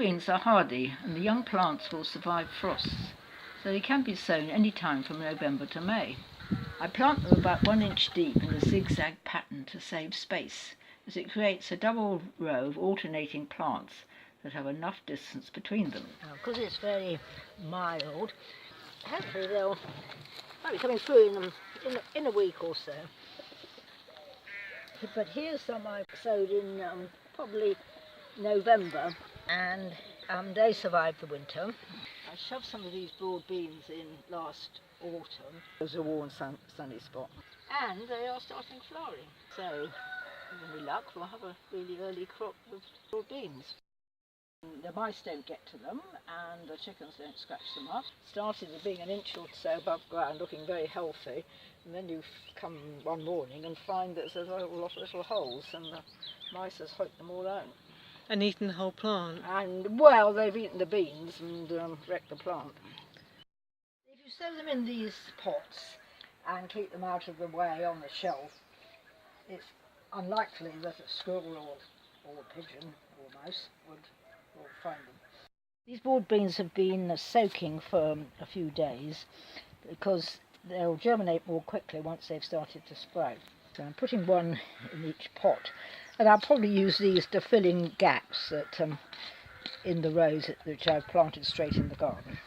beans are hardy and the young plants will survive frosts, so they can be sown any time from November to May. I plant them about 1 inch deep in a zigzag pattern to save space, as it creates a double row of alternating plants that have enough distance between them. Now, because it's very mild, hopefully they'll be coming through in a week or so. But here's some I sowed in probably November, and they survived the winter. I shoved some of these broad beans in last autumn. It was a warm, sunny spot. And they are starting flowering. So, with any luck, we'll have a really early crop of broad beans. The mice don't get to them, and the chickens don't scratch them up. Started as being 1 inch or so above ground, looking very healthy. And then you come one morning and find that there's a lot of little holes, and the mice has hooked them all out. And eaten the whole plant? And, well, they've eaten the beans and wrecked the plant. If you sow them in these pots and keep them out of the way on the shelf, it's unlikely that a squirrel or a pigeon or mouse will find them. These broad beans have been soaking for a few days because they'll germinate more quickly once they've started to sprout. So I'm putting one in each pot, and I'll probably use these to fill in gaps that, in the rows which I've planted straight in the garden.